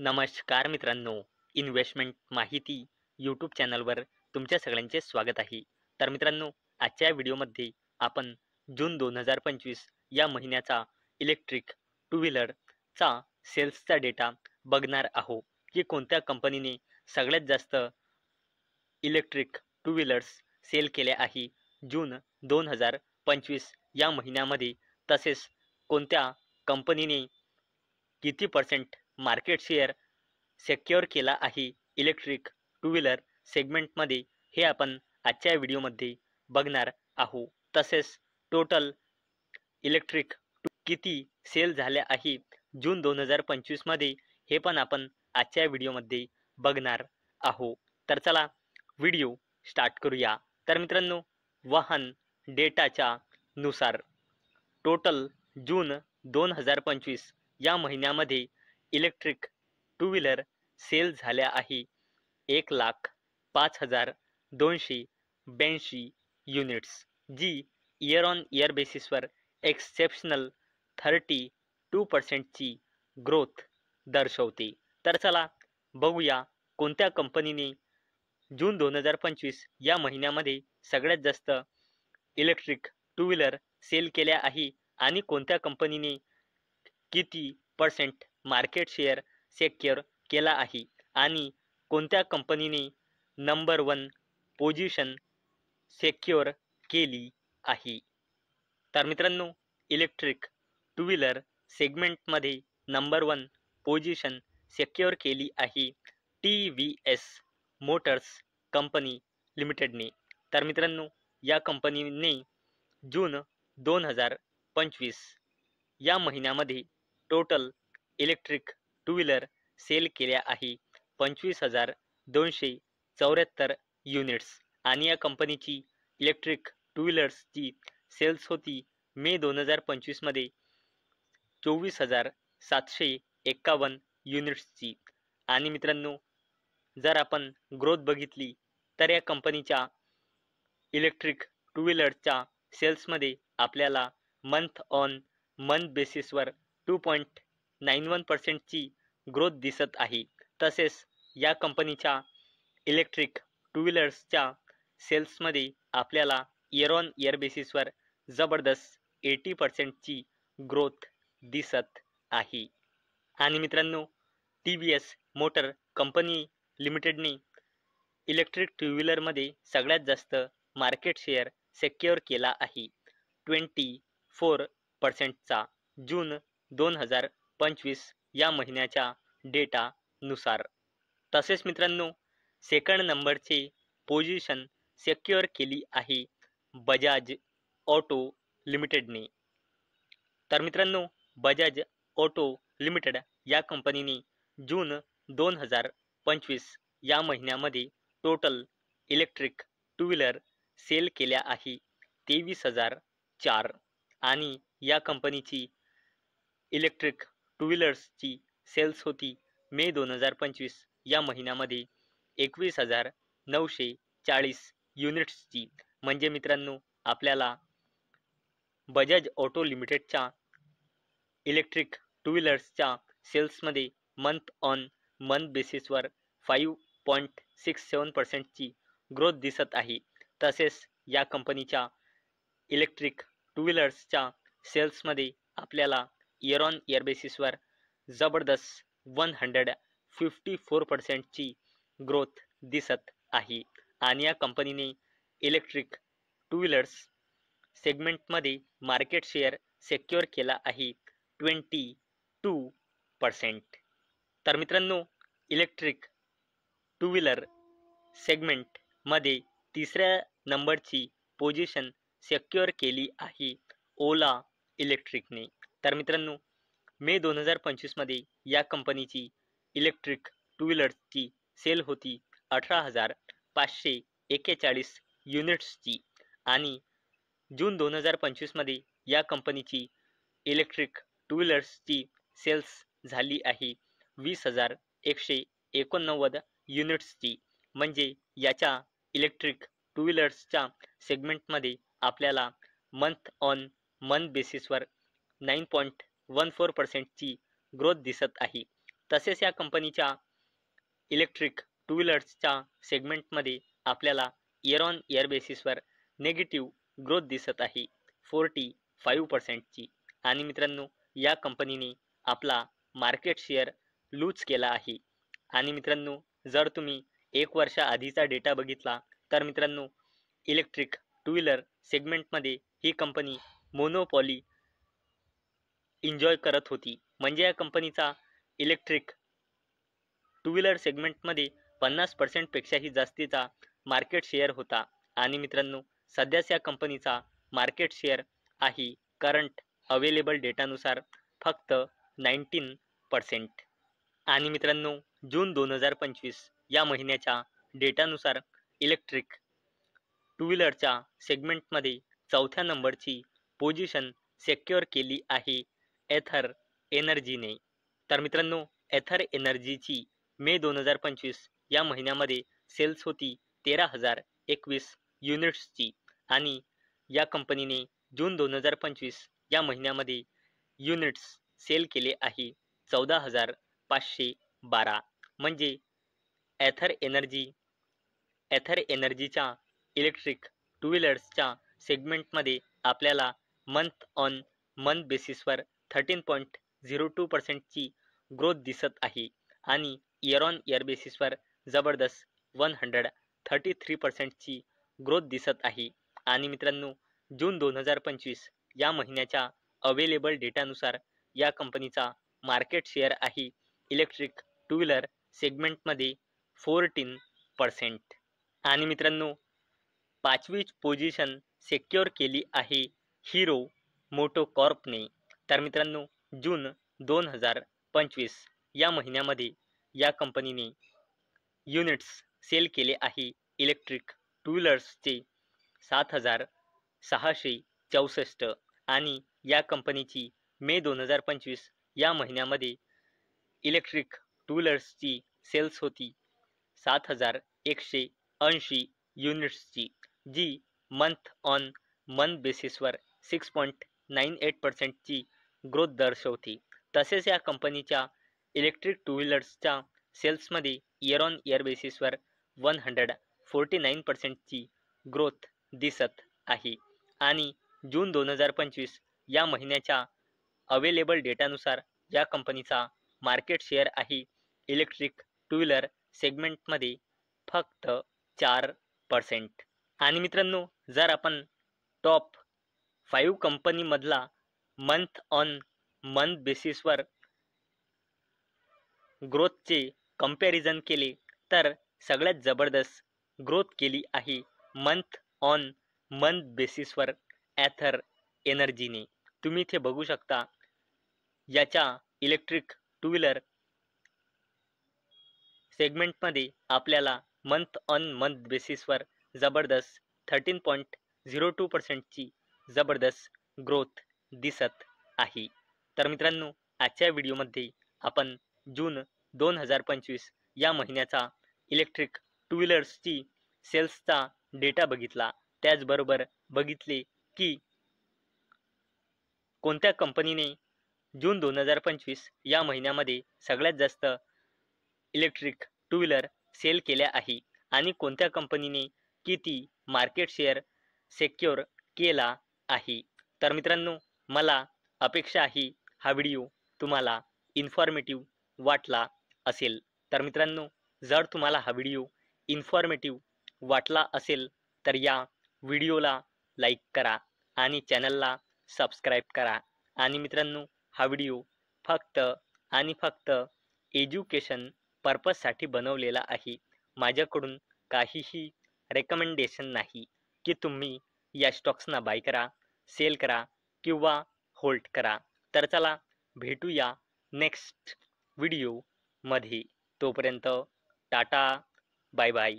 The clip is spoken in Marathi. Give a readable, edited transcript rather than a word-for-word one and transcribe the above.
नमस्कार मित्रांनो, इन्व्हेस्टमेंट माहिती यूट्यूब चॅनलवर तुमच्या सगळ्यांचे स्वागत आहे. तर मित्रांनो, आजच्या व्हिडिओमध्ये आपण जून 2025 या महिन्याचा इलेक्ट्रिक टू व्हीलरचा सेल्सचा डेटा बघणार आहोत की कोणत्या कंपनीने सगळ्यात जास्त इलेक्ट्रिक टू व्हीलर्स सेल केले आहे जून 2025 या महिन्यामध्ये. तसेच कोणत्या कंपनीने किती पर्सेंट मार्केट शेअर सेक्युअर केला आहे इलेक्ट्रिक टू व्हीलर सेगमेंटमध्ये, हे आपण आजच्या व्हिडिओमध्ये बघणार आहोत. तसेच टोटल इलेक्ट्रिक किती सेल झाल्या आहे जून 2025 मध्ये, हे पण आपण आजच्या व्हिडिओमध्ये बघणार आहोत. तर चला व्हिडिओ स्टार्ट करूया. तर मित्रांनो, वाहन डेटाच्या नुसार टोटल जून 2025 या महिन्यामध्ये इलेक्ट्रिक टू व्हीलर सेल झाल्या आहे 1,05,282 युनिट्स, जी इयर ऑन इयर बेसिसवर एक्सेप्शनल 32% ग्रोथ दर्शवते. तर चला बघूया कोणत्या कंपनीने जून 2025 या महिन्यामध्ये सगळ्यात जास्त इलेक्ट्रिक टू व्हीलर सेल केल्या आहे आणि कोणत्या कंपनीने किती पर्सेंट मार्केट शेअर सेक्युअर केला आहे आणि कोणत्या कंपनीने नंबर 1 पोझिशन सेक्युअर केली आहे. तर मित्रांनो, इलेक्ट्रिक टू व्हीलर सेगमेंटमध्ये नंबर 1 पोझिशन सेक्युअर केली आहे TVS मोटर्स कंपनी लिमिटेडने. तर मित्रांनो, या कंपनीने जून 2025 या महिन्यामध्ये total electric two wheeler sale केल्या आहे 25,274 युनिट्स आणि या कंपनीची इलेक्ट्रिक टू व्हीलर्सची सेल्स होती मे 2025 मध्ये 24,751 युनिट्सची. आणि मित्रांनो, जर आपण ग्रोथ बघितली तर या कंपनीच्या इलेक्ट्रिक टू व्हीलरच्या सेल्समध्ये आपल्याला मंथ ऑन मंथ बेसिसवर 2.91% ग्रोथ दिसत आहे. तसेच या कंपनीच्या इलेक्ट्रिक टू व्हीलर्सच्या सेल्समध्ये आपल्याला इयर ऑन इयर बेसिसवर जबरदस्त 80% ग्रोथ दिसत आहे. आणि मित्रांनो, TVS मोटर कंपनी लिमिटेडने इलेक्ट्रिक टू व्हीलरमध्ये सगळ्यात जास्त मार्केट शेअर सेक्युअर केला आहे 24% जून 2025 या महिन्याच्या डेटानुसार. तसेच मित्रांनो, सेकंड नंबरचे पोझिशन सेक्युअर केली आहे बजाज ऑटो लिमिटेडने. तर मित्रांनो, बजाज ऑटो लिमिटेड या कंपनीने जून 2025 या महिन्यामध्ये total electric two wheeler sale केल्या आहे 23,004 आणि या कंपनीची इलेक्ट्रिक टू व्हीलर्सची सेल्स होती मे 2025 या महिन्यामध्ये 21,940 युनिट्सची. म्हणजे मित्रांनो, आपल्याला बजाज ऑटो लिमिटेडच्या इलेक्ट्रिक टू व्हीलर्सच्या सेल्समध्ये मंथ ऑन मंथ बेसिसवर 5.67% ग्रोथ दिसत आहे. तसेच या कंपनीच्या इलेक्ट्रिक टू व्हीलर्सच्या सेल्समध्ये आपल्याला इयर ऑन इयर बेसिसवर जबरदस्त 154% ग्रोथ दिसत आहे. आणि या कंपनीने इलेक्ट्रिक टू व्हीलर्स सेगमेंटमध्ये मार्केट शेअर सेक्युअर केला आहे 22%. तर मित्रांनो, इलेक्ट्रिक टू व्हीलर सेगमेंटमध्ये तिसऱ्या नंबरची पोझिशन सेक्युअर केली आहे ओला इलेक्ट्रिकने. तर मित्रांनो, मे 2025 मध्ये या कंपनीची इलेक्ट्रिक टू व्हीलर्सची सेल होती 18,541 युनिट्सची आणि जून 2025 मध्ये या कंपनीची इलेक्ट्रिक टू व्हीलर्सची सेल्स झाली आहे 20,189 युनिट्सची. म्हणजे याच्या इलेक्ट्रिक टू व्हीलर्सच्या सेगमेंटमध्ये आपल्याला मंथ ऑन मंथ बेसिसवर 9.14% ग्रोथ दिसत आहे. तसेच या कंपनीच्या इलेक्ट्रिक टू व्हीलर्सच्या सेगमेंटमध्ये आपल्याला इयर ऑन इयर बेसिसवर नेगेटिव्ह ग्रोथ दिसत आहे 45%ची. आणि मित्रांनो, या कंपनीने आपला मार्केट शेअर लूज केला आहे. आणि मित्रांनो, जर तुम्ही 1 वर्षा आधीचा डेटा बघितला तर मित्रांनो, इलेक्ट्रिक टू व्हीलर सेगमेंटमध्ये ही कंपनी मोनोपॉली एन्जॉय करत होती. म्हणजे या कंपनीचा इलेक्ट्रिक टू व्हीलर सेगमेंटमध्ये 50% पेक्षाही जास्तीचा मार्केट शेअर होता. आणि मित्रांनो, सध्याच या कंपनीचा मार्केट शेअर आहे करंट अवेलेबल डेटानुसार फक्त 19%. आणि मित्रांनो, जून 2025 या महिन्याच्या डेटानुसार इलेक्ट्रिक टू व्हीलरच्या सेगमेंटमध्ये चौथ्या नंबरची पोझिशन सेक्युअर केली आहे एथर एनर्जीने. तर मित्रांनो, एथर एनर्जीची मे 2025 या महिन्यामध्ये सेल्स होती 13,021 युनिट्सची. आणि या कंपनीने जून 2025 या महिन्यामध्ये युनिट्स सेल केले आहे 14,512. म्हणजे एथर एनर्जीच्या इलेक्ट्रिक टू व्हीलर्सच्या सेगमेंटमध्ये आपल्याला मंथ ऑन मंथ बेसिसवर 13.02%ची ग्रोथ दिसत आहे. आणि इयर ऑन इयर बेसिसवर जबरदस्त 133%ची ग्रोथ दिसत आहे. आणि मित्रांनो, जून 2025 या महिन्याच्या अवेलेबल डेटानुसार या कंपनीचा मार्केट शेअर आहे इलेक्ट्रिक टू व्हीलर सेगमेंटमध्ये 14%. आणि मित्रांनो, 5वी पोझिशन सेक्युअर केली आहे हिरो मोटोकॉर्पने. तर मित्रांनो, जून 2025 या महिन्यामध्ये या कंपनीने युनिट्स सेल केले आहे इलेक्ट्रिक टू व्हीलर्सचे 7,664. आणि या कंपनीची मे 2025 या महिन्यामध्ये इलेक्ट्रिक टू व्हीलर्सची सेल्स होती 7,180 युनिट्सची, जी मंथ ऑन मंथ बेसिसवर 6.98%ची ग्रोथ दर्शवते. तसेच या कंपनीच्या इलेक्ट्रिक टू व्हीलर्सच्या सेल्समध्ये इयर ऑन इयर बेसिसवर 149%ची ग्रोथ दिसत आहे. आणि जून 2025 या महिन्याच्या अवेलेबल डेटानुसार या कंपनीचा मार्केट शेअर आहे इलेक्ट्रिक टू व्हीलर सेगमेंटमध्ये फक्त 4%. आणि मित्रांनो, जर आपण टॉप 5 कंपनीमधला मंथ ऑन मंथ बेसिसवर ग्रोथचे कंपॅरिझन केले तर सगळ्यात जबरदस्त ग्रोथ केली आहे मंथ ऑन मंथ बेसिसवर एथर एनर्जीने. तुम्ही इथे बघू शकता, याच्या इलेक्ट्रिक टू व्हीलर सेगमेंटमध्ये आपल्याला मंथ ऑन मंथ बेसिसवर जबरदस्त 13.02%ची जबरदस्त ग्रोथ दिसत आहे. तर मित्रांनो, आजच्या व्हिडिओमध्ये आपण जून 2025 या महिन्याचा इलेक्ट्रिक टू व्हीलर्सची सेल्सचा डेटा बघितला. त्याचबरोबर बघितले की कोणत्या कंपनीने जून 2025 या महिन्यामध्ये सगळ्यात जास्त इलेक्ट्रिक टू व्हीलर सेल केल्या आहे आणि कोणत्या कंपनीने किती मार्केट शेअर सेक्युअर केला आहे. तर मित्रांनो, मला अपेक्षा आहे हा व्हिडिओ तुम्हाला इन्फॉर्मेटिव्ह वाटला असेल. तर मित्रांनो, जर तुम्हाला हा व्हिडिओ इन्फॉर्मेटिव्ह वाटला असेल तर या व्हिडिओला लाईक करा आणि चॅनलला सबस्क्राईब करा. आणि मित्रांनो, हा व्हिडिओ फक्त आणि फक्त एज्युकेशन पर्पजसाठी बनवलेला आहे. माझ्याकडून काहीही रेकमेंडेशन नाही की तुम्ही या स्टॉक्सना बाय करा, सेल करा किंवा होल्ड करा. तर चला भेटूया नेक्स्ट व्हिडिओमध्ये. तोपर्यंत टाटा, बाय बाय.